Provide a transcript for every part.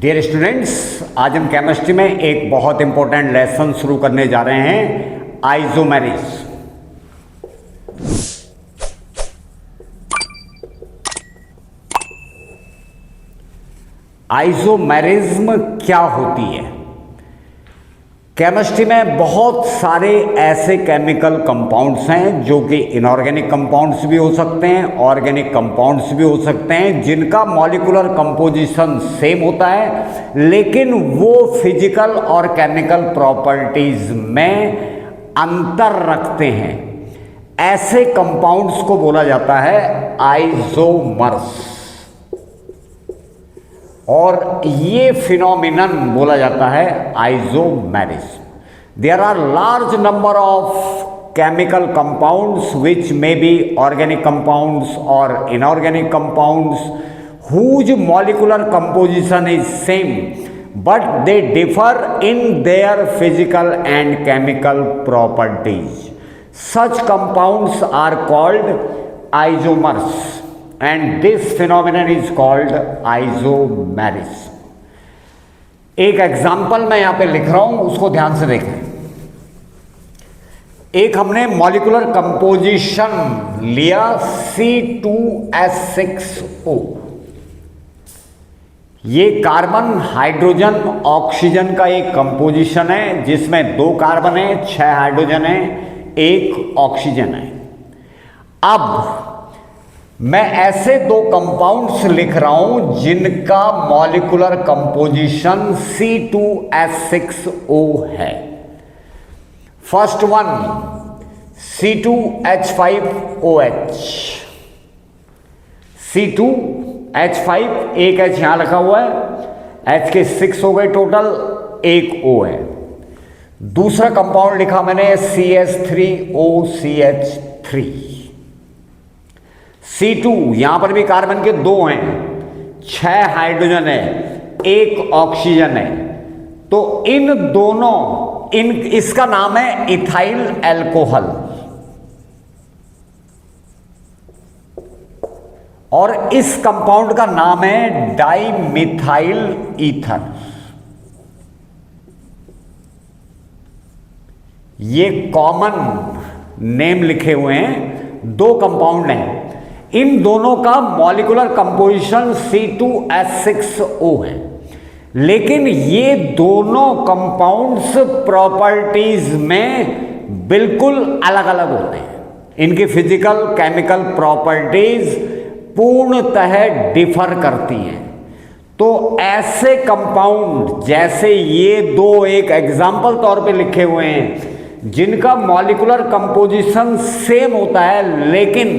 Dear students, आज हम chemistry में एक बहुत इंपॉर्टेंट लेसन शुरू करने जा रहे हैं, आइसोमेरिज। आइसोमेरिज्म क्या होती है? केमिस्ट्री में बहुत सारे ऐसे केमिकल कंपाउंड्स हैं जो कि इनऑर्गेनिक कंपाउंड्स भी हो सकते हैं, ऑर्गेनिक कंपाउंड्स भी हो सकते हैं, जिनका मॉलिक्यूलर कंपोजिशन सेम होता है लेकिन वो फिजिकल और केमिकल प्रॉपर्टीज में अंतर रखते हैं। ऐसे कंपाउंड्स को बोला जाता है आइसोमर्स, और ये फिनोमिनन बोला जाता है isomerism. There are large number of chemical compounds which may be organic compounds और inorganic compounds whose molecular composition is same but they differ in their physical and chemical properties. Such compounds are called isomers and this phenomenon is called isomerism. एक example मैं यहां पे लिख रहा हूं, उसको ध्यान से देखें। एक हमने मॉलिक्यूलर कंपोजिशन लिया C2H6O। ये कार्बन, हाइड्रोजन, ऑक्सीजन का एक कंपोजिशन है जिसमें 2 कार्बन है, 6 हाइड्रोजन है, 1 ऑक्सीजन है। अब मैं ऐसे 2 कंपाउंड्स लिख रहा हूं जिनका मॉलिक्यूलर कंपोजिशन C2H6O है। फर्स्ट वन C2H5OH, C2H5, एक H यहां रखा हुआ है, H के 6 हो गए टोटल, 1 O है। दूसरा कंपाउंड लिखा मैंने CH3OCH3। C2, यहां पर भी कार्बन के 2 हैं, 6 हाइड्रोजन है, 1 ऑक्सीजन है, तो इन दोनों इसका नाम है इथाइल एल्कोहल, और इस कंपाउंड का नाम है डाइमिथाइल ईथर। ये कॉमन नेम लिखे हुए हैं, 2 कंपाउंड हैं। इन दोनों का मॉलिक्यूलर कंपोजिशन C2H6O है, लेकिन ये दोनों कंपाउंड्स प्रॉपर्टीज में बिल्कुल अलग अलग होते हैं। इनकी फिजिकल केमिकल प्रॉपर्टीज पूर्णतः डिफर करती हैं। तो ऐसे कंपाउंड जैसे ये 2 एक एग्जाम्पल तौर पे लिखे हुए हैं जिनका मॉलिक्यूलर कंपोजिशन सेम होता है लेकिन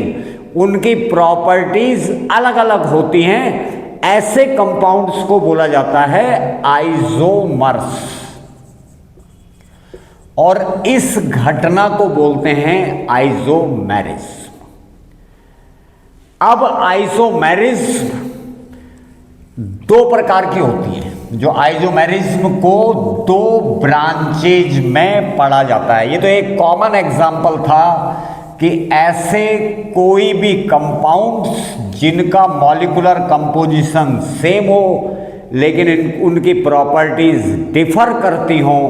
उनकी प्रॉपर्टीज अलग अलग होती हैं, ऐसे कंपाउंड्स को बोला जाता है आइसोमर्स, और इस घटना को बोलते हैं आइसोमेरिज्म। अब आइसोमेरिज्म 2 प्रकार की होती है, जो आइसोमेरिज्म को 2 ब्रांचेज में पढ़ा जाता है। ये तो एक कॉमन एग्जाम्पल था कि ऐसे कोई भी कंपाउंड्स जिनका मॉलिक्यूलर कंपोजिशन सेम हो लेकिन उनकी प्रॉपर्टीज डिफर करती हों,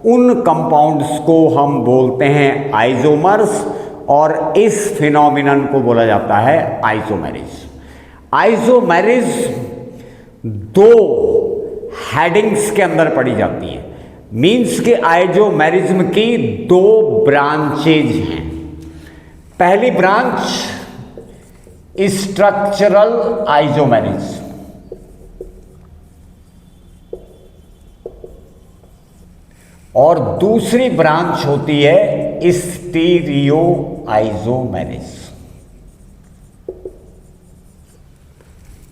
उन कंपाउंड्स को हम बोलते हैं आइसोमर्स, और इस फिनोमिनन को बोला जाता है आइसोमेरिज्म। आइसोमेरिज्म 2 हेडिंग्स के अंदर पढ़ी जाती है, मीन्स कि आइसोमेरिज्म की 2 ब्रांचेज हैं। पहली ब्रांच स्ट्रक्चरल आइसोमेरिज्म, और दूसरी ब्रांच होती है स्टीरियो आइसोमेरिज्म।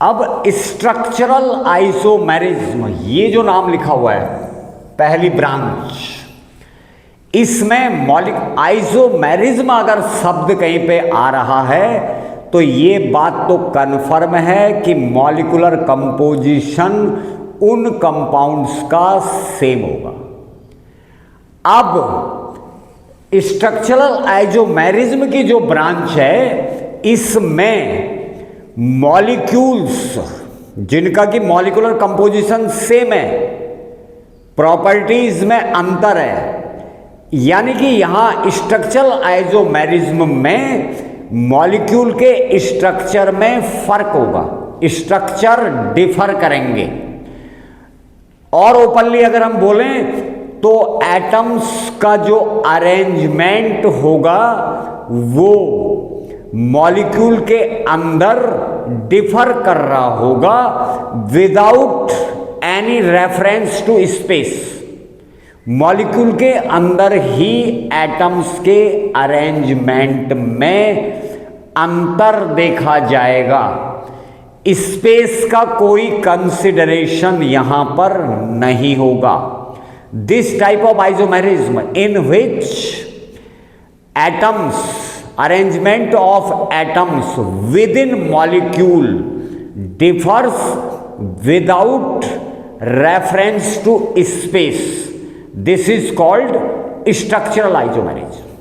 अब स्ट्रक्चरल आइसोमेरिज्म, ये जो नाम लिखा हुआ है पहली ब्रांच, इसमें आइसोमेरिज्म अगर शब्द कहीं पे आ रहा है तो ये बात तो कन्फर्म है कि मॉलिक्यूलर कंपोजिशन उन कंपाउंड्स का सेम होगा। अब स्ट्रक्चरल आइसोमेरिज्म की जो ब्रांच है, इसमें मॉलिक्यूल्स जिनका कि मॉलिक्यूलर कंपोजिशन सेम है, प्रॉपर्टीज में अंतर है, यानी कि यहां स्ट्रक्चरल आइसोमेरिज्म में मॉलिक्यूल के स्ट्रक्चर में फर्क होगा, स्ट्रक्चर डिफर करेंगे। और ओपनली अगर हम बोलें तो एटम्स का जो अरेंजमेंट होगा वो मॉलिक्यूल के अंदर डिफर कर रहा होगा without any reference to space. Molecule के अंदर ही एटम्स के अरेंजमेंट में अंतर देखा जाएगा, स्पेस का कोई कंसिडरेशन यहां पर नहीं होगा। This type of isomerism in which atoms, arrangement of atoms within molecule differs without reference to space, this is called structural isomerism.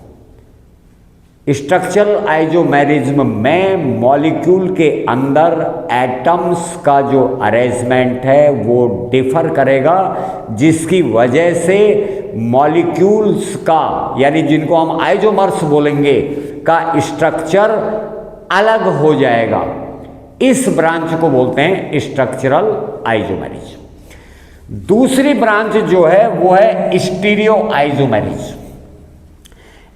Structural isomerism में मॉलिक्यूल के अंदर एटम्स का जो अरेंजमेंट है वो डिफर करेगा, जिसकी वजह से मॉलिक्यूल्स का, यानी जिनको हम आइसोमर्स बोलेंगे, का स्ट्रक्चर अलग हो जाएगा। इस ब्रांच को बोलते हैं स्ट्रक्चरल आइसोमेरिज्म। दूसरी ब्रांच जो है वो है स्टीरियो आइसोमेरिज्म।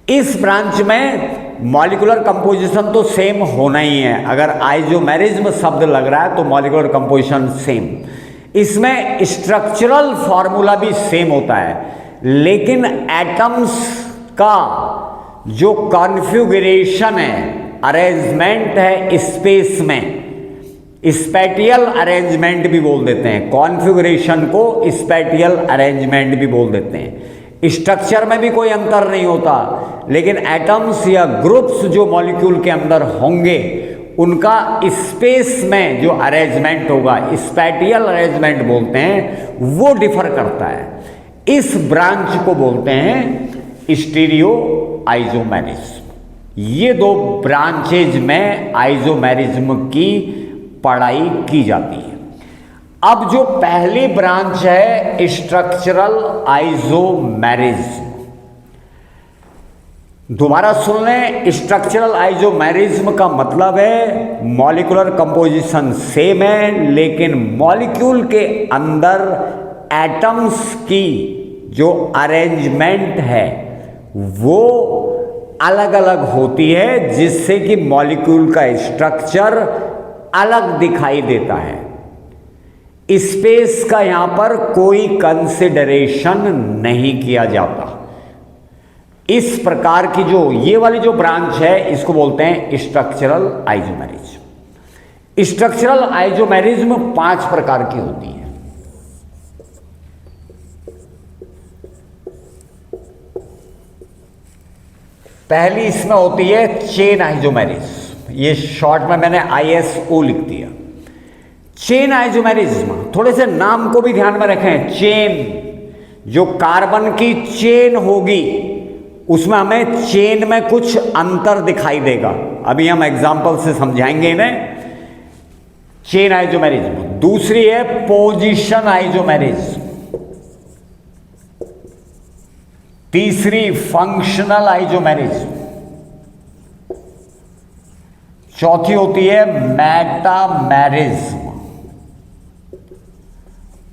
इस ब्रांच में मॉलिक्यूलर कंपोजिशन तो सेम होना ही है, अगर आइसोमेरिज्म शब्द लग रहा है तो मॉलिक्यूलर कंपोजिशन सेम। इसमें स्ट्रक्चरल फॉर्मूला भी सेम होता है, लेकिन एटम्स का जो कॉन्फ़िगरेशन है, अरेंजमेंट है स्पेस में, स्पैटियल अरेंजमेंट भी बोल देते हैं, कॉन्फ़िगरेशन को स्पैटियल अरेंजमेंट भी बोल देते हैं। स्ट्रक्चर में भी कोई अंतर नहीं होता, लेकिन एटम्स या ग्रुप्स जो मॉलिक्यूल के अंदर होंगे उनका स्पेस में जो अरेंजमेंट होगा, स्पैटियल अरेंजमेंट बोलते हैं, वो डिफर करता है। इस ब्रांच को बोलते हैं स्टीरियो आइसोमेरिज्म। ये दो ब्रांचेज में आइसोमेरिज्म की पढ़ाई की जाती है। अब जो पहली ब्रांच है स्ट्रक्चरल आइसोमेरिज्म, दोबारा सुन लें, स्ट्रक्चरल आइसोमेरिज्म का मतलब है मॉलिक्यूलर कंपोजिशन सेम है, लेकिन मॉलिक्यूल के अंदर एटम्स की जो अरेंजमेंट है वो अलग अलग होती है, जिससे कि मॉलिक्यूल का स्ट्रक्चर अलग दिखाई देता है। स्पेस का यहां पर कोई कंसिडरेशन नहीं किया जाता। इस प्रकार की जो ये वाली जो ब्रांच है इसको बोलते हैं स्ट्रक्चरल आइसोमेरिज्म। स्ट्रक्चरल आइसोमेरिज्म 5 प्रकार की होती है। पहली इसमें होती है चेन आइसोमेरिज्म, ये शॉर्ट में मैंने ISO लिख दिया। चेन आइसोमेरिज्म, थोड़े से नाम को भी ध्यान में रखें। चेन, जो कार्बन की चेन होगी उसमें हमें चेन में कुछ अंतर दिखाई देगा, अभी हम एग्जांपल से समझाएंगे इन्हें। Chain isomerism. दूसरी है पोजीशन आइसोमेरिज्म। तीसरी फंक्शनल आइसोमेरिज्म। चौथी होती है मेटामेरिज्म।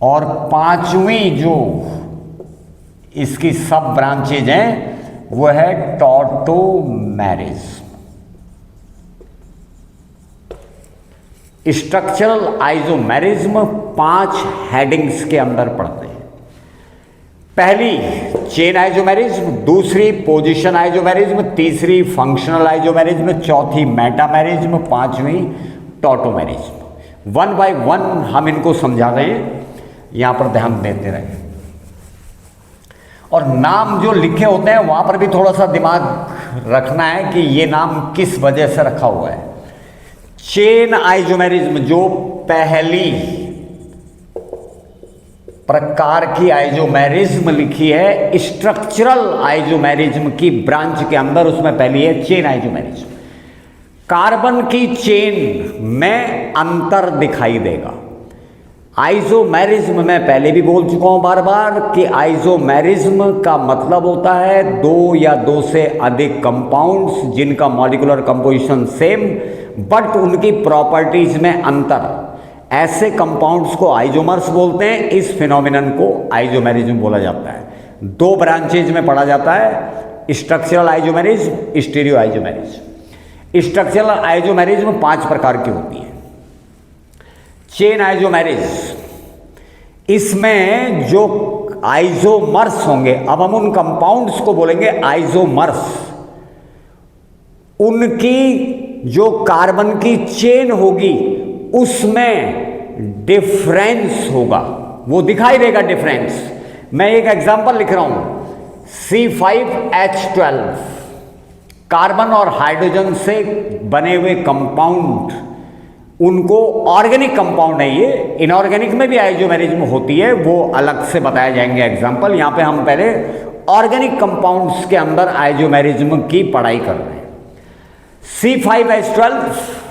और पांचवी जो इसकी सब ब्रांचेज हैं वो है टॉटोमेरिज्म। स्ट्रक्चरल आइसोमेरिज्म 5 हेडिंग्स के अंदर पड़ते हैं। पहली चेन आइसोमेरिज्म, दूसरी पोजीशन आइसोमेरिज्म, तीसरी फंक्शनल आइसोमेरिज्म, चौथी मेटामेरिज्म, पांचवी टॉटोमेरिज्म। 1 बाय 1 हम इनको समझा रहे हैं, यहां पर ध्यान देते रहें। और नाम जो लिखे होते हैं वहां पर भी थोड़ा सा दिमाग रखना है कि ये नाम किस वजह से रखा हुआ है। चेन आइसोमेरिज्म जो पहली प्रकार की आइसोमेरिज्म लिखी है स्ट्रक्चरल आइसोमेरिज्म की ब्रांच के अंदर, उसमें पहली है चेन आइसोमेरिज्म। कार्बन की चेन में अंतर दिखाई देगा, आइसोमेरिज्म मैं पहले भी बोल चुका हूं बार बार कि आइसोमेरिज्म का मतलब होता है दो या दो से अधिक कंपाउंड्स जिनका मॉलिक्यूलर कंपोजिशन सेम बट उनकी प्रॉपर्टीज में अंतर, ऐसे कंपाउंड्स को आइसोमर्स बोलते हैं। इस फिनोमिनन को आइसोमेरिज्म बोला जाता है। दो ब्रांचेज में पढ़ा जाता है, structural isomerism, stereo isomerism. Structural isomerism 5 प्रकार की होती है। चेन आइसोमेरिज्म, इसमें जो आइसोमर्स होंगे, अब हम उन कंपाउंड्स को बोलेंगे आइसोमर्स, उनकी जो कार्बन की चेन होगी उसमें डिफरेंस होगा, वो दिखाई देगा डिफरेंस। मैं एक एग्जांपल लिख रहा हूं, C5H12 कार्बन और हाइड्रोजन से बने हुए कंपाउंड, उनको ऑर्गेनिक कंपाउंड है ये। इनऑर्गेनिक में भी आइसोमेरिज्म होती है, वो अलग से बताए जाएंगे एग्जांपल। यहां पे हम पहले ऑर्गेनिक कंपाउंड्स के अंदर आइसोमेरिज्म की पढ़ाई कर रहे हैं। C5H12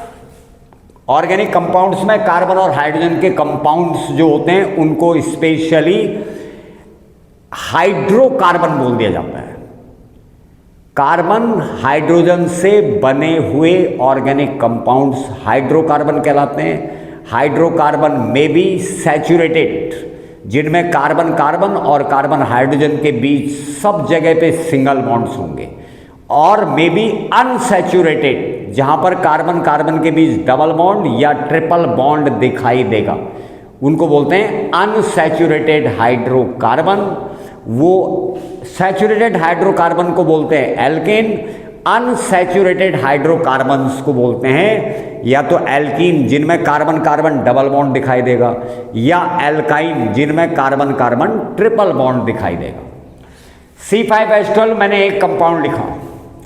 ऑर्गेनिक कंपाउंड्स में कार्बन और हाइड्रोजन के कंपाउंड्स जो होते हैं उनको स्पेशली हाइड्रोकार्बन बोल दिया जाता है। कार्बन हाइड्रोजन से बने हुए ऑर्गेनिक कंपाउंड्स हाइड्रोकार्बन कहलाते हैं। हाइड्रोकार्बन में बी सैचुरेटेड, जिनमें कार्बन कार्बन और कार्बन हाइड्रोजन के बीच सब जगह पे सिंगल बॉन्ड्स होंगे, और मे बी अनसैचुरेटेड, जहां पर कार्बन कार्बन के बीच डबल बॉन्ड या ट्रिपल बॉन्ड दिखाई देगा, उनको बोलते हैं अनसैचुरेटेड हाइड्रोकार्बन। वो सैचुरेटेड हाइड्रोकार्बन को बोलते हैं एल्केन, अनसैचुरेटेड हाइड्रोकार्बन्स को बोलते हैं या तो एल्कीन, जिनमें कार्बन कार्बन डबल बॉन्ड दिखाई देगा, या एल्काइन, जिनमें कार्बन कार्बन ट्रिपल बॉन्ड दिखाई देगा। C5H12 मैंने एक कंपाउंड लिखा,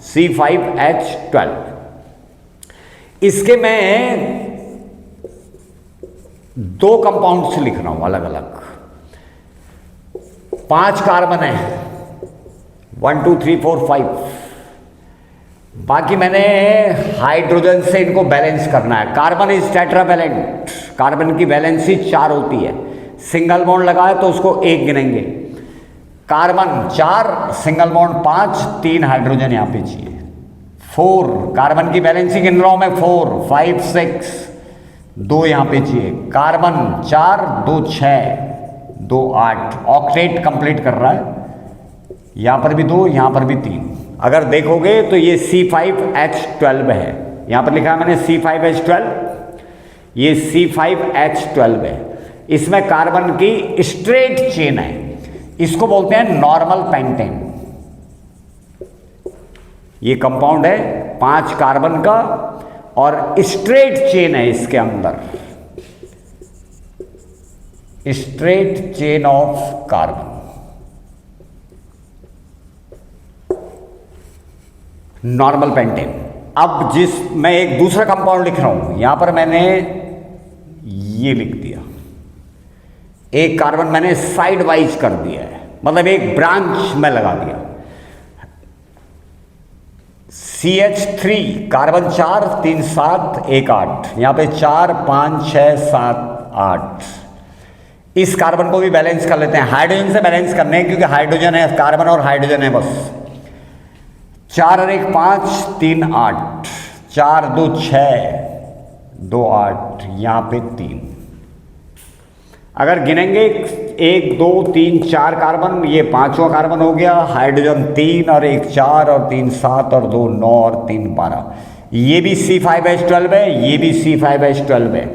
C5H12, इसके मैं 2 कंपाउंड्स लिख रहा हूं अलग अलग। 5 कार्बन है, 1 2 3 4 5, बाकी मैंने हाइड्रोजन से इनको बैलेंस करना है। कार्बन इज टेट्रावैलेंट, कार्बन की वैलेंसी 4 होती है, सिंगल बॉन्ड लगाए तो उसको 1 गिनेंगे। कार्बन 4, सिंगल बॉन्ड 5, 3 हाइड्रोजन यहां पे चाहिए। 4 कार्बन की बैलेंसी गिन रहा हूं मैं, 4 5 6, 2 यहां पे चाहिए। कार्बन 4 2 6 2 8, ऑक्टेट कंप्लीट कर रहा है। यहां पर भी 2, यहां पर भी 3। अगर देखोगे तो ये C5H12 है, यहां पर लिखा है मैंने C5H12, ये C5H12 है। इसमें कार्बन की स्ट्रेट चेन है, इसको बोलते हैं नॉर्मल पेंटेन। ये कंपाउंड है 5 कार्बन का और स्ट्रेट चेन है इसके अंदर, straight chain of carbon, normal pentane. अब मैं एक दूसरा कंपाउंड लिख रहा हूं, यहां पर मैंने ये लिख दिया, एक कार्बन मैंने साइड वाइज कर दिया है, मतलब एक ब्रांच में लगा दिया। CH3 कार्बन 4 3 7 1 8, यहां पे 4 5 6 7 8। इस कार्बन को भी बैलेंस कर लेते हैं, हाइड्रोजन से बैलेंस करने हैं क्योंकि हाइड्रोजन है, कार्बन और हाइड्रोजन है बस। 4 और 1 5 3 8, 4 2 6 2 8, यहां पे 3। अगर गिनेंगे 1 2 3 4 कार्बन, ये 5वां कार्बन हो गया। हाइड्रोजन 3 और 1 4 और 3 7 और 2 9 और 3 12। ये भी C5H12 है, ये भी C5H12 है।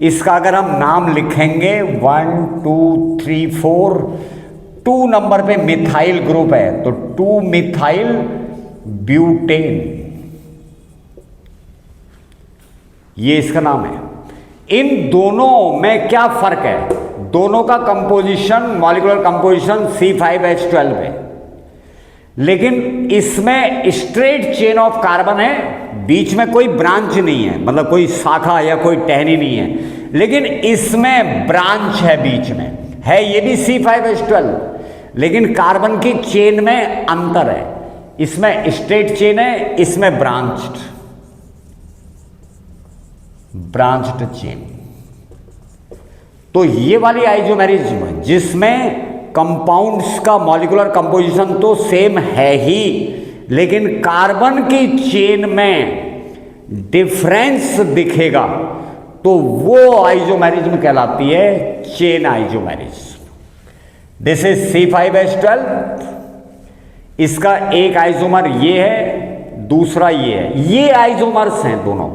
इसका अगर हम नाम लिखेंगे 1 2 3 4, 2 नंबर पे मिथाइल ग्रुप है तो 2 मिथाइल ब्यूटेन, ये इसका नाम है। इन दोनों में क्या फर्क है? दोनों का कंपोजिशन, मॉलिक्यूलर कंपोजिशन C5H12 है, लेकिन इसमें स्ट्रेट चेन ऑफ कार्बन है, बीच में कोई ब्रांच नहीं है, मतलब कोई शाखा या कोई टहनी नहीं है, लेकिन इसमें ब्रांच है, बीच में है। ये भी C5H12, लेकिन कार्बन की चेन में अंतर है, इसमें स्ट्रेट चेन है, इसमें ब्रांच्ड चेन। तो ये वाली आइसोमेरिज्म जिसमें कंपाउंड्स का मॉलिक्यूलर कंपोजिशन तो सेम है ही, लेकिन कार्बन की चेन में डिफरेंस दिखेगा, तो वो आइसोमेरिज्म कहलाती है chain isomerism. This is C5H12। इसका एक आइसोमर ये है, दूसरा ये है, ये आइसोमर्स हैं दोनों।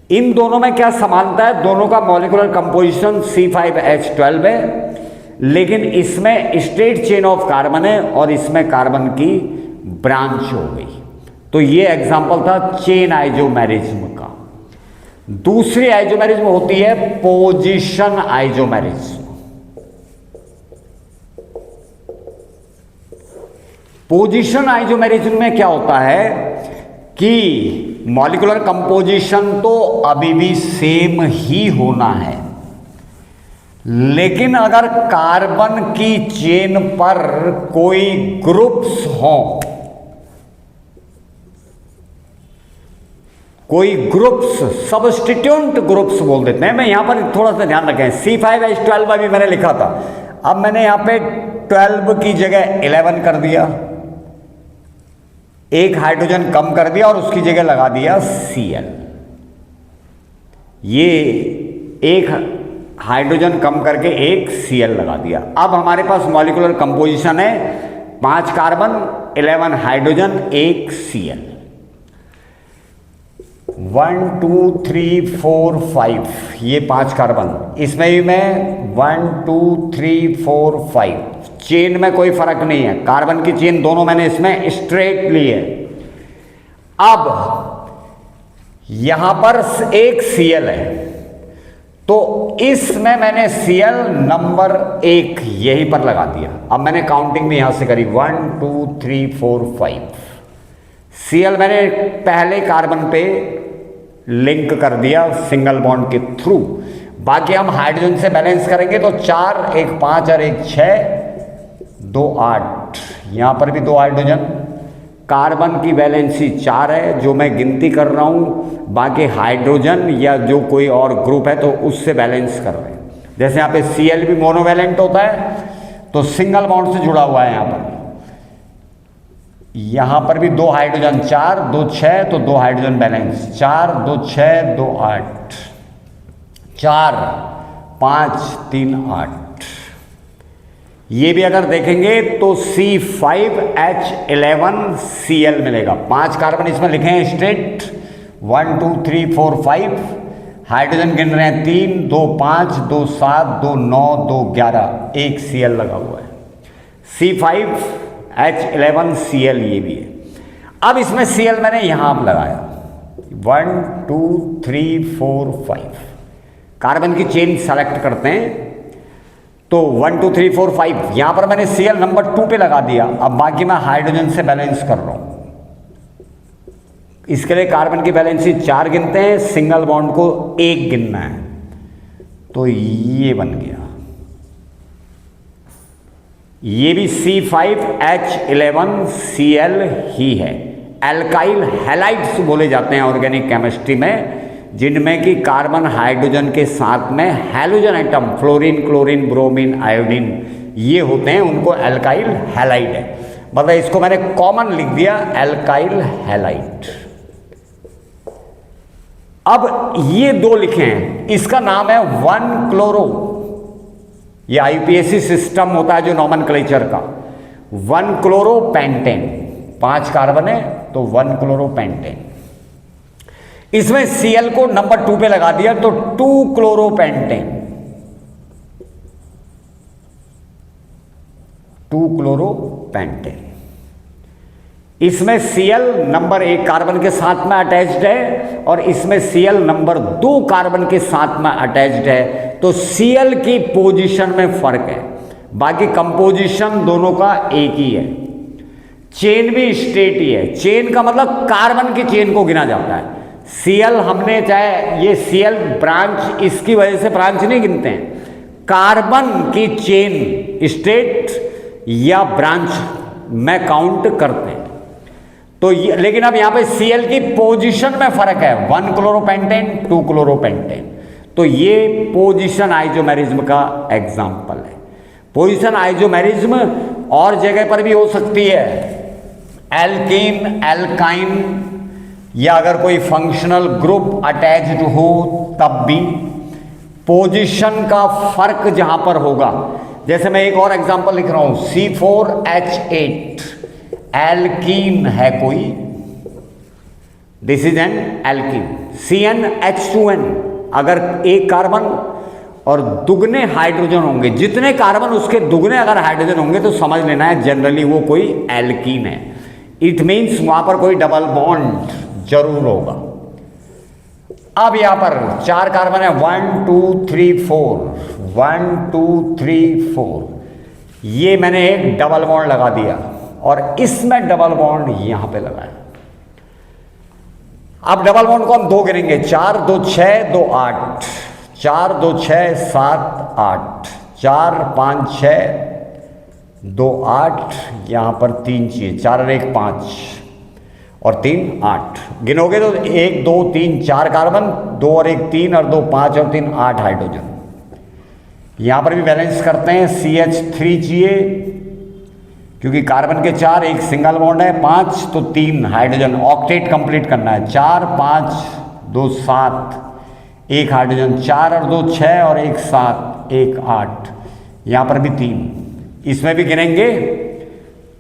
इन दोनों में क्या समानता है? दोनों का मॉलिक्यूलर कंपोजिशन C5H12 है, लेकिन इसमें स्ट्रेट चेन ऑफ कार्बन है और इसमें कार्बन की ब्रांच हो गई। तो ये एग्जांपल था चेन आइसोमेरिज्म का। दूसरी आइसोमेरिज्म होती है पोजीशन आइसोमेरिज्म। पोजीशन आइसोमेरिज्म में क्या होता है कि मॉलिक्यूलर कंपोजिशन तो अभी भी सेम ही होना है, लेकिन अगर कार्बन की चेन पर कोई ग्रुप्स हों, कोई ग्रुप्स, सब्स्टिट्यूएंट ग्रुप्स बोल देते हैं। मैं यहां पर थोड़ा सा ध्यान रखें, C5H12 अभी मैंने लिखा था, अब मैंने यहां पे 12 की जगह 11 कर दिया, एक हाइड्रोजन कम कर दिया और उसकी जगह लगा दिया Cl। ये एक हाइड्रोजन कम करके एक Cl लगा दिया। अब हमारे पास मॉलिक्यूलर कंपोजिशन है 5 कार्बन 11 हाइड्रोजन 1 Cl। 1 2 3 4 5 ये 5 कार्बन, इसमें भी मैं 1 2 3 4 5 चेन में कोई फर्क नहीं है, कार्बन की चेन दोनों मैंने इसमें स्ट्रेट ली है। अब यहां पर एक Cl है, तो इसमें मैंने Cl नंबर 1 यहीं पर लगा दिया। अब मैंने काउंटिंग में यहां से करी 1 2 3 4 5। Cl मैंने पहले कार्बन पे लिंक कर दिया सिंगल बॉन्ड के थ्रू। बाकी हम हाइड्रोजन से बैलेंस करेंगे तो 4, एक 5 और एक 6, 2 8। यहां पर भी 2 हाइड्रोजन। कार्बन की वैलेंसी 4 है जो मैं गिनती कर रहा हूं, बाकी हाइड्रोजन या जो कोई और ग्रुप है तो उससे बैलेंस कर रहे हैं। जैसे यहां पे Cl भी मोनोवैलेंट होता है तो सिंगल बॉन्ड से जुड़ा हुआ है। यहां पर भी 2 हाइड्रोजन, 4 2 6, तो 2 हाइड्रोजन बैलेंस, 4 2 6 2 8, 4 5 3 8। ये भी अगर देखेंगे तो C5H11Cl मिलेगा। 5 कार्बन इसमें लिखे हैं स्ट्रेट, 1 2 3 4 5। हाइड्रोजन गिन रहे हैं 3 2 5 2 7 2 9 2 11, एक Cl लगा हुआ है। C5H11Cl ये भी है। अब इसमें Cl मैंने यहां लगाया 1 2 3 4 5। कार्बन की चेन सेलेक्ट करते हैं तो 1 2 3 4 5 यहां पर मैंने Cl नंबर 2 पे लगा दिया। अब बाकी मैं हाइड्रोजन से बैलेंस कर रहा हूं। इसके लिए कार्बन की बैलेंसी 4 गिनते हैं, सिंगल बॉन्ड को 1 गिनना है, तो ये बन गया। ये भी C5H11Cl ही है। एल्काइल हैलाइड्स बोले जाते हैं ऑर्गेनिक केमिस्ट्री में, जिनमें कि कार्बन हाइड्रोजन के साथ में halogen atom, fluorine chlorine bromine iodine, ये होते हैं, उनको एल्काइल हैलाइड है। मतलब इसको मैंने कॉमन लिख दिया एल्काइल हैलाइड। अब ये 2 लिखे हैं, इसका नाम है 1 क्लोरो। ये IUPAC सिस्टम होता है जो नॉमेनक्लेचर का। 1 क्लोरो पेंटेन, 5 कार्बन है तो 1 क्लोरो पेंटेन। इसमें Cl को नंबर 2 पे लगा दिया तो 2 क्लोरो पेंटेन, 2 क्लोरो पेंटेन। इसमें Cl नंबर 1 कार्बन के साथ में अटैच्ड है और इसमें Cl नंबर 2 कार्बन के साथ में अटैच्ड है, तो Cl की पोजीशन में फर्क है, बाकी कंपोजिशन दोनों का एक ही है। चेन भी स्ट्रेट ही है। चेन का मतलब कार्बन की चेन को गिना जाता है। Cl हमने चाहे ये Cl ब्रांच, इसकी वजह से ब्रांच नहीं गिनते हैं, कार्बन की चेन स्ट्रेट या ब्रांच में काउंट करते हैं। तो लेकिन अब यहां पे Cl की पोजीशन में फर्क है, 1 क्लोरोपेंटेन 2 क्लोरोपेंटेन। तो ये पोजीशन आइसोमेरिज्म का एग्जाम्पल है। पोजीशन आइसोमेरिज्म और जगह पर भी हो सकती है, एल्कीन, एल्काइन, या अगर कोई फंक्शनल ग्रुप अटैच्ड हो तब भी। पोजीशन का फर्क जहां पर होगा, जैसे मैं एक और एग्जांपल लिख रहा हूं, C4H8 एल्कीन है कोई, this is an alkene. CnH2n, अगर एक कार्बन और दुगने हाइड्रोजन होंगे, जितने कार्बन उसके दुगने अगर हाइड्रोजन होंगे तो समझ लेना है जनरली वो कोई एल्कीन है। इट मीन्स वहां पर कोई डबल बॉन्ड जरूर होगा। अब यहां पर 4 कार्बन है, 1 2 3 4, 1 2 3 4, ये मैंने एक डबल बॉन्ड लगा दिया और इसमें डबल बॉन्ड यहां पे लगाया। अब डबल बॉन्ड को हम 2 गिनेंगे, 4 2 6 2 8, 4 2 6 7 8, 4 5 6 2 8, यहां पर 3 चाहिए, 4 और 1 5 और 3 8, गिनोगे तो 1 2 3 4 कार्बन, 2 और 1 3 और 2 5 और 3 8 हाइड्रोजन। यहां पर भी बैलेंस करते हैं, CH3 चाहिए क्योंकि कार्बन के 4, एक सिंगल बॉन्ड है, 5 तो 3 हाइड्रोजन, ऑक्टेट कंप्लीट करना है, 4 5 2 7, 1 हाइड्रोजन, 4 और 2 6 और 1 7, 1 8, यहां पर भी 3। इसमें भी गिनेंगे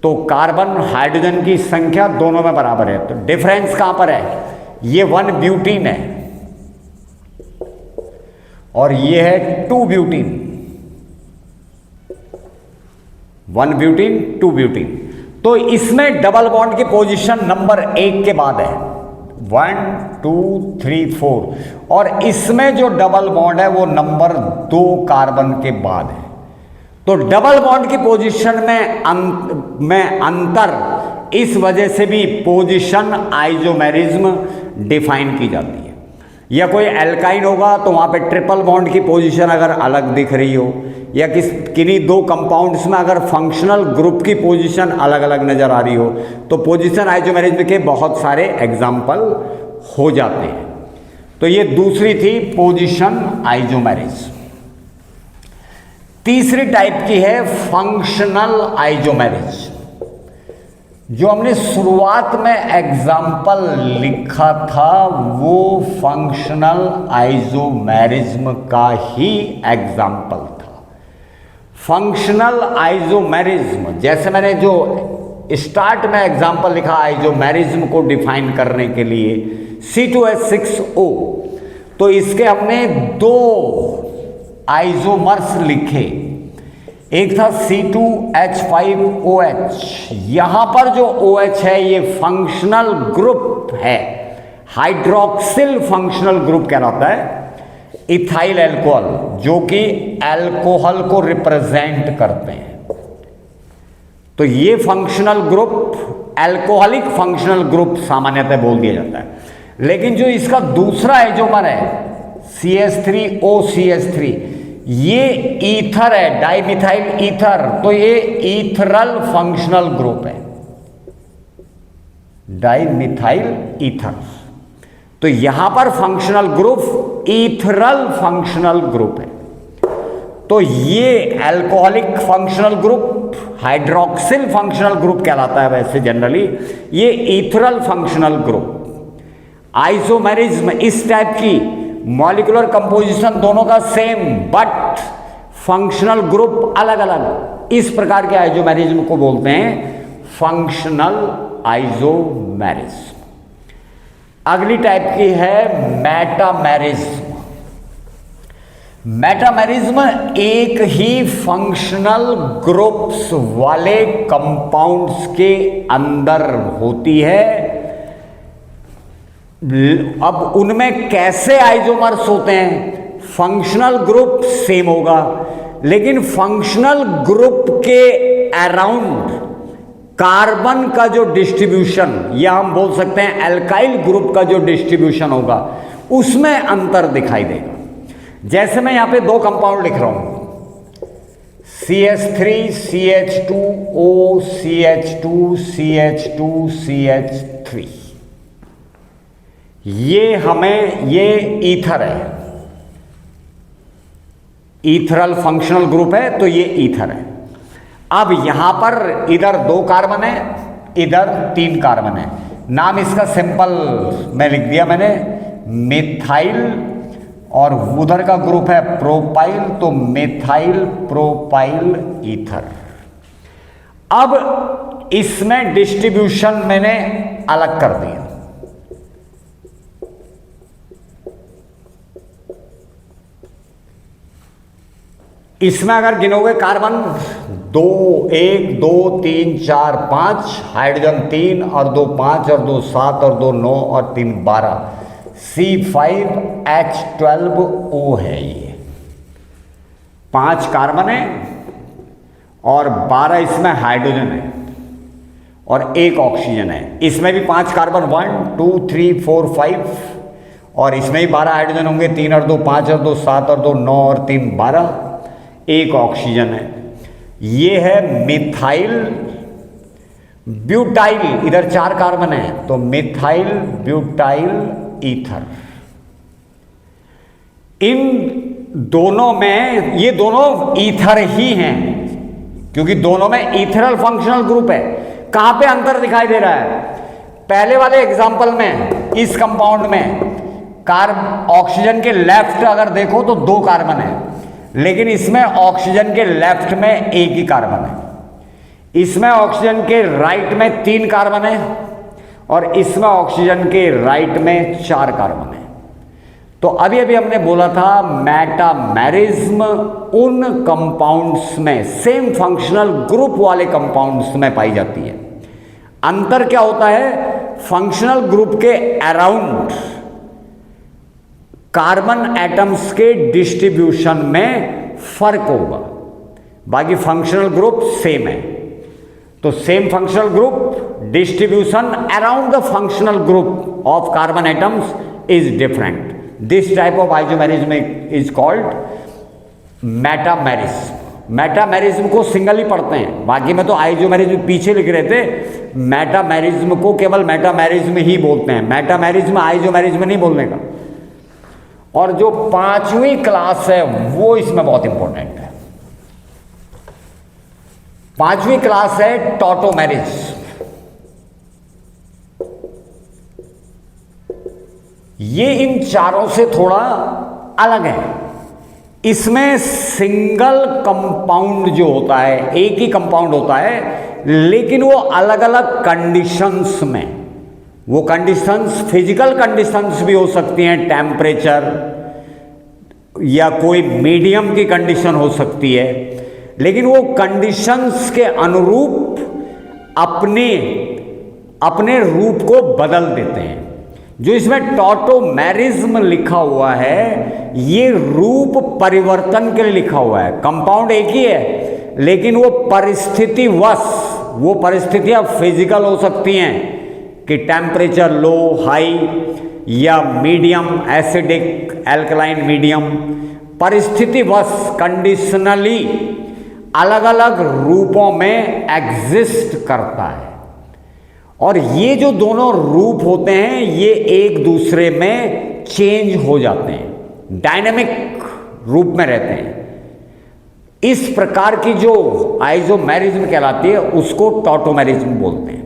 तो कार्बन हाइड्रोजन की संख्या दोनों में बराबर है, तो डिफरेंस कहां पर है, ये 1 ब्यूटीन है और ये है 2 ब्यूटीन, 1 ब्यूटीन 2 ब्यूटीन। तो इसमें डबल बॉन्ड की पोजीशन नंबर 1 के बाद है, 1 2 3 4, और इसमें जो डबल बॉन्ड है वो नंबर 2 कार्बन के बाद है। तो डबल बॉन्ड की पोजीशन में अंतर, इस वजह से भी पोजीशन आइसोमेरिज्म डिफाइन की जाती है। या कोई एल्काइन होगा तो वहां पे ट्रिपल बॉन्ड की पोजीशन अगर अलग दिख रही हो, या किन्हीं 2 कंपाउंड्स में अगर फंक्शनल ग्रुप की पोजीशन अलग अलग नजर आ रही हो, तो पोजीशन आइसोमेरिज्म के बहुत सारे एग्जाम्पल हो जाते हैं। तो ये दूसरी थी पोजीशन आइसोमेरिज्म। तीसरी टाइप की है फंक्शनल आइसोमेरिज्म, जो हमने शुरुआत में एग्जाम्पल लिखा था वो फंक्शनल आइसोमेरिज्म का ही एग्जाम्पल था। फंक्शनल आइसोमेरिज्म, जैसे मैंने जो स्टार्ट में एग्जाम्पल लिखा आइसोमेरिज्म को डिफाइन करने के लिए, C2H6O, तो इसके हमने 2 आइसोमर्स लिखे, एक था C2H5OH, यहां पर जो OH है ये फंक्शनल ग्रुप है, हाइड्रोक्सिल फंक्शनल ग्रुप कहलाता है, इथाइल एल्कोहल, जो कि एल्कोहल को रिप्रेजेंट करते हैं। तो ये functional group alcoholic functional group सामान्यतः बोल दिया जाता है। लेकिन जो इसका दूसरा आइसोमर है CH3OCH3, ये ईथर है, डाइमिथाइल ईथर, तो ये ईथरल फंक्शनल ग्रुप है, डाइमिथाइल ईथर। तो यहां पर functional group ethereal functional group है। तो ये alcoholic functional group hydroxyl functional group कहलाता है वैसे जनरली, ये ईथरल फंक्शनल ग्रुप। आइसोमेरिज्म इस टाइप की मॉलिक्यूलर कंपोजिशन दोनों का सेम बट फंक्शनल ग्रुप अलग अलग, इस प्रकार के आइसोमेरिज्म को बोलते हैं फंक्शनल आइसोमेरिज्म। अगली टाइप की है मेटामेरिज्म। मेटामेरिज्म एक ही फंक्शनल ग्रुप्स वाले कंपाउंड्स के अंदर होती है। अब उनमें कैसे आइसोमर्स होते हैं, फंक्शनल ग्रुप सेम होगा, लेकिन फंक्शनल ग्रुप के अराउंड कार्बन का जो डिस्ट्रीब्यूशन, या हम बोल सकते हैं एल्काइल ग्रुप का जो डिस्ट्रीब्यूशन होगा, उसमें अंतर दिखाई देगा। जैसे मैं यहां पे 2 कंपाउंड लिख रहा हूं, CH3 CH2O CH2 CH2 CH3, ये ईथर है, ईथरल फंक्शनल ग्रुप है, तो ये ईथर है। अब यहां पर इधर 2 कार्बन है, इधर 3 कार्बन है। नाम इसका सिंपल में लिख दिया मैंने, मिथाइल, और उधर का ग्रुप है प्रोपाइल, तो मिथाइल प्रोपाइल ईथर। अब इसमें डिस्ट्रीब्यूशन मैंने अलग कर दिया। इसमें अगर गिनोगे कार्बन 2, 1, 2, 3, 4, 5, हाइड्रोजन 3 और 2 5 और 2 7 और 2 9 और 3 12, C5H12O है। ये 5 कार्बन है और 12 इसमें हाइड्रोजन है और 1 ऑक्सीजन है। इसमें भी 5 कार्बन 1 2 3 4 5 और इसमें भी 12 हाइड्रोजन होंगे, 3 और 2 5 और 2 7 और 2 9 और 3 12, 1 ऑक्सीजन है। ये है मिथाइल ब्यूटाइल, इधर 4 कार्बन है तो मिथाइल ब्यूटाइल ईथर। इन दोनों में, ये दोनों ईथर ही हैं क्योंकि दोनों में ईथरल फंक्शनल ग्रुप है। कहां पे अंतर दिखाई दे रहा है? पहले वाले एग्जांपल में इस कंपाउंड में ऑक्सीजन के लेफ्ट अगर देखो तो 2 कार्बन है, लेकिन इसमें ऑक्सीजन के लेफ्ट में 1 ही कार्बन है। इसमें ऑक्सीजन के राइट में 3 कार्बन है और इसमें ऑक्सीजन के राइट में 4 कार्बन है। तो अभी अभी हमने बोला था मेटामेरिज्म उन कंपाउंड्स में, सेम फंक्शनल ग्रुप वाले कंपाउंड्स में पाई जाती है। अंतर क्या होता है? फंक्शनल ग्रुप के अराउंड कार्बन एटम्स के डिस्ट्रीब्यूशन में फर्क होगा, बाकी फंक्शनल ग्रुप सेम है। तो same functional group, distribution around the functional group of carbon atoms is different. This type of isomerism is called metamerism. Metamerism को सिंगल ही पढ़ते हैं, बाकी में तो आइसोमेरिज्म पीछे लिख रहे थे। मेटामेरिज्म को केवल मेटामेरिज्म ही बोलते हैं, मेटामेरिज्म आइसोमेरिज्म नहीं बोलने का। और जो 5वीं क्लास है वो इसमें बहुत इंपॉर्टेंट है। 5वीं क्लास है टॉटोमेरिज्म। ये इन चारों से थोड़ा अलग है। इसमें सिंगल कंपाउंड जो होता है, एक ही कंपाउंड होता है, लेकिन वो अलग अलग कंडीशंस में, वो कंडीशंस फिजिकल कंडीशंस भी हो सकती हैं, टेम्परेचर या कोई मीडियम की कंडीशन हो सकती है, लेकिन वो कंडीशंस के अनुरूप अपने रूप को बदल देते हैं। जो इसमें टॉटोमेरिज्म लिखा हुआ है, ये रूप परिवर्तन के लिए लिखा हुआ है। कंपाउंड एक ही है, लेकिन वो परिस्थितिवश, वो परिस्थितियां फिजिकल हो सकती हैं कि टेम्परेचर लो, हाई या मीडियम, एसिडिक, एल्कलाइन मीडियम, परिस्थितिवश कंडीशनली अलग अलग रूपों में एग्जिस्ट करता है। और ये जो दोनों रूप होते हैं ये एक दूसरे में चेंज हो जाते हैं, डायनामिक रूप में रहते हैं। इस प्रकार की जो आइसोमेरिज्म कहलाती है उसको टॉटोमेरिज्म बोलते हैं।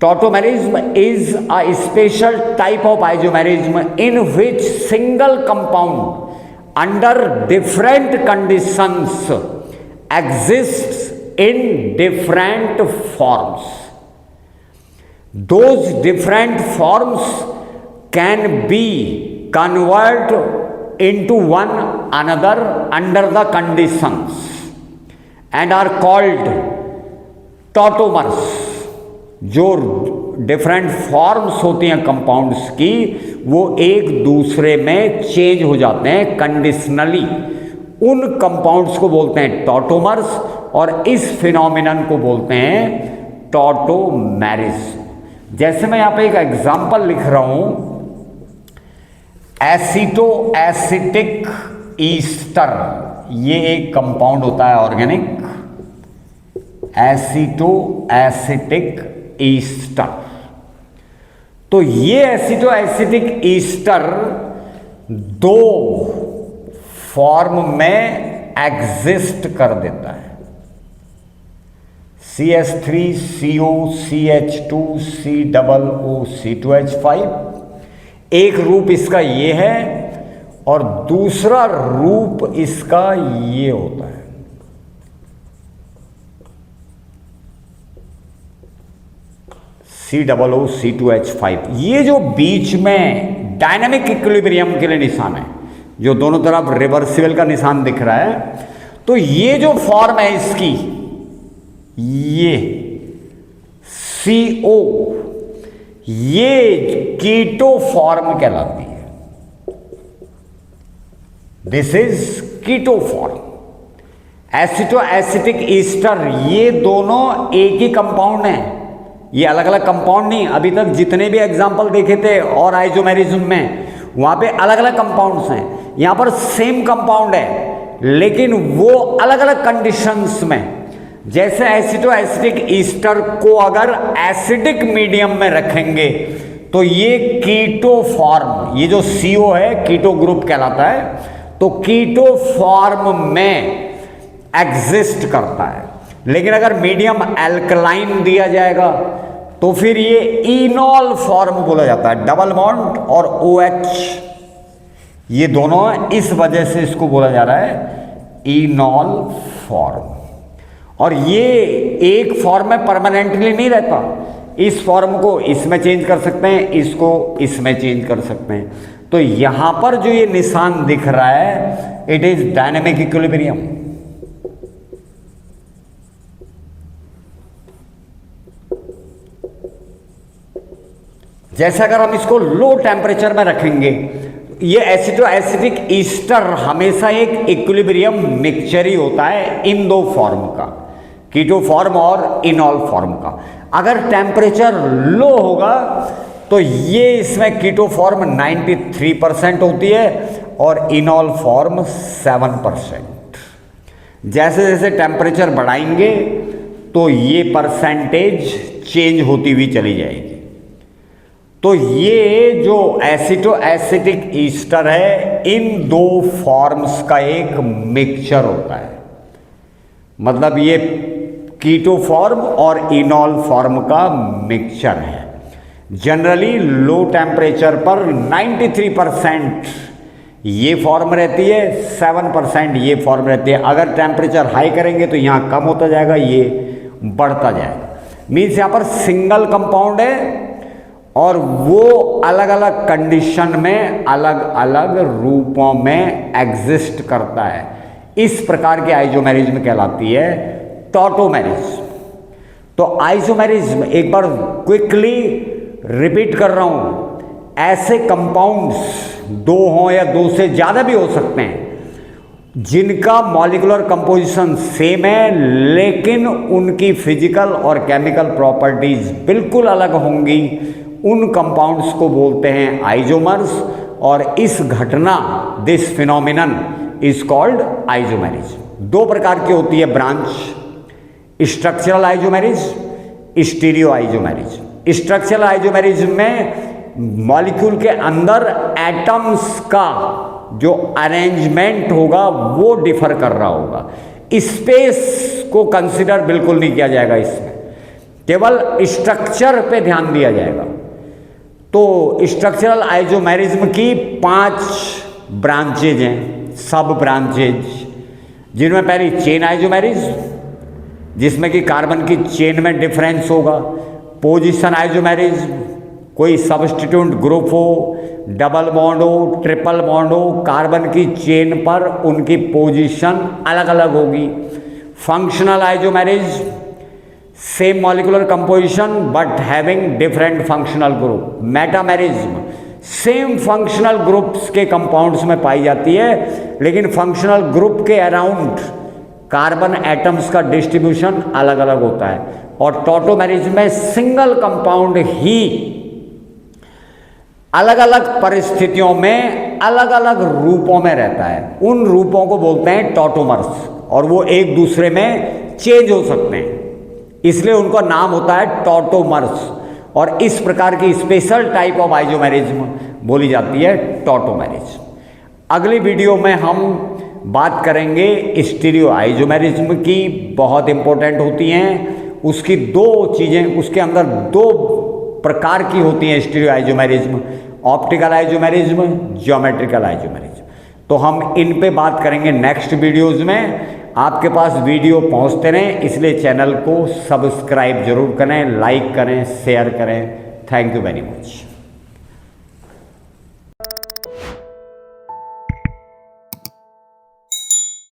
Tautomerism is a special type of isomerism in which single compound under different conditions exists in different forms. Those different forms can be converted into one another under the conditions and are called tautomers. जो different forms होती हैं compounds की, वो एक दूसरे में change हो जाते हैं कंडीशनली। उन कंपाउंड्स को बोलते हैं टॉटोमर्स और इस फिनोमिनन को बोलते हैं टॉटोमेरिज्म। जैसे मैं यहां पे एक एग्जांपल लिख रहा हूं, एसिटो एसिटिक ईस्टर, ये एक कंपाउंड होता है ऑर्गेनिक, एसिटो एसिटिक ईस्टर। तो ये एसिटो एसिटिक ईस्टर 2 फॉर्म में एग्जिस्ट कर देता है। CH3CO CH2 COO C2H5, एक रूप इसका ये है और दूसरा रूप इसका ये होता है। COO C2H5, ये जो बीच में डायनामिक इक्विलिब्रियम के लिए निशान है, जो दोनों तरफ रिवर्सिबल का निशान दिख रहा है, तो ये जो फॉर्म है इसकी, ये CO, ये कीटो फॉर्म कहलाती है। This is keto form. Acetoacetic ester, ये दोनों एक ही कंपाउंड हैं, ये अलग अलग कंपाउंड नहीं। अभी तक जितने भी एग्जाम्पल देखे थे और आइसोमेरिज्म में, वहां पे अलग अलग कंपाउंड्स हैं। यहां पर सेम कंपाउंड है लेकिन वो अलग अलग कंडीशंस में। जैसे एसिटो एसिटिक ईस्टर को अगर एसिडिक मीडियम में रखेंगे तो ये कीटो फॉर्म, ये जो CO है कीटो ग्रुप कहलाता है, तो कीटो फॉर्म में एग्जिस्ट करता है। लेकिन अगर मीडियम एल्कलाइन दिया जाएगा तो फिर ये इनॉल फॉर्म बोला जाता है। डबल बॉन्ड और OH, ये दोनों, इस वजह से इसको बोला जा रहा है इनॉल फॉर्म। और ये एक फॉर्म में परमानेंटली नहीं रहता, इस फॉर्म को इसमें चेंज कर सकते हैं, इसको इसमें चेंज कर सकते हैं। तो यहां पर जो ये निशान दिख रहा है, इट इज डायनेमिक इक्विलिब्रियम। जैसे अगर हम इसको लो टेम्परेचर में रखेंगे, ये एसिटो एसिटिक ईस्टर हमेशा एक इक्विलिब्रियम मिक्सचर ही होता है इन दो फॉर्म का, कीटो फॉर्म और इनॉल फॉर्म का। अगर टेम्परेचर लो होगा तो ये इसमें कीटो फॉर्म 93% होती है और इनॉल फॉर्म 7%। जैसे जैसे टेम्परेचर बढ़ाएंगे तो ये परसेंटेज चेंज होती हुई चली जाएगी। तो ये जो एसिटो एसिटिक ईस्टर है, इन दो फॉर्म्स का एक मिक्सचर होता है। मतलब ये कीटो फॉर्म और इनॉल फॉर्म का मिक्सचर है। जनरली लो टेम्परेचर पर 93% ये फॉर्म रहती है, 7% ये फॉर्म रहती है। अगर टेम्परेचर हाई करेंगे तो यहाँ कम होता जाएगा, ये बढ़ता जाएगा। मीन्स यहाँ पर सिंगल कंपाउंड है और वो अलग अलग कंडीशन में अलग अलग रूपों में एग्जिस्ट करता है। इस प्रकार के आइसोमेरिज्म कहलाती है टॉटोमेरिज्म। तो आइसोमेरिज्म, एक बार क्विकली रिपीट कर रहा हूं, ऐसे कंपाउंड्स दो हों या दो से ज़्यादा भी हो सकते हैं जिनका मॉलिक्यूलर कंपोजिशन सेम है लेकिन उनकी फिजिकल और केमिकल प्रॉपर्टीज बिल्कुल अलग होंगी। उन कंपाउंड्स को बोलते हैं आइसोमर्स और इस घटना, this phenomenon is called isomerism. दो प्रकार की होती है branch, structural isomerism, stereo isomerism. Structural isomerism में मॉलिक्यूल के अंदर एटम्स का जो अरेंजमेंट होगा वो डिफर कर रहा होगा। स्पेस को कंसिडर बिल्कुल नहीं किया जाएगा, इसमें केवल स्ट्रक्चर पे ध्यान दिया जाएगा। तो स्ट्रक्चरल आइसोमेरिज्म की 5 ब्रांचेज हैं, सब ब्रांचेज, जिनमें पहली चेन आइसोमेरिज्म, जिसमें कि कार्बन की चेन में डिफरेंस होगा। पोजीशन आइसोमेरिज्म, कोई सब्स्टिट्यूट ग्रुप हो, डबल बॉन्ड हो, ट्रिपल बॉन्ड हो, कार्बन की चेन पर उनकी पोजीशन अलग अलग होगी। Functional isomerism, same molecular composition but having different functional group. Metamerism, same functional groups के कंपाउंड्स में पाई जाती है लेकिन फंक्शनल ग्रुप के अराउंड कार्बन एटम्स का डिस्ट्रीब्यूशन अलग अलग होता है। और टॉटोमेरिज्म में सिंगल कंपाउंड ही अलग अलग परिस्थितियों में अलग अलग रूपों में रहता है। उन रूपों को बोलते हैं टॉटोमर्स और वो एक दूसरे में चेंज हो सकते हैं, इसलिए उनका नाम होता है टॉटोमर्स। और इस प्रकार की स्पेशल टाइप ऑफ आइसोमेरिज्म बोली जाती है टॉटोमेरिज्म। अगली वीडियो में हम बात करेंगे स्टीरियो आइसोमेरिज्म की, बहुत इंपॉर्टेंट होती हैं। उसकी दो चीज़ें, उसके अंदर दो प्रकार की होती हैं stereo isomerism, optical isomerism, geometrical isomerism. तो हम इन पे बात करेंगे नेक्स्ट वीडियोज़ में। आपके पास वीडियो पहुंचते रहें, इसलिए चैनल को सब्सक्राइब जरूर करें, लाइक करें, शेयर करें। Thank you very much.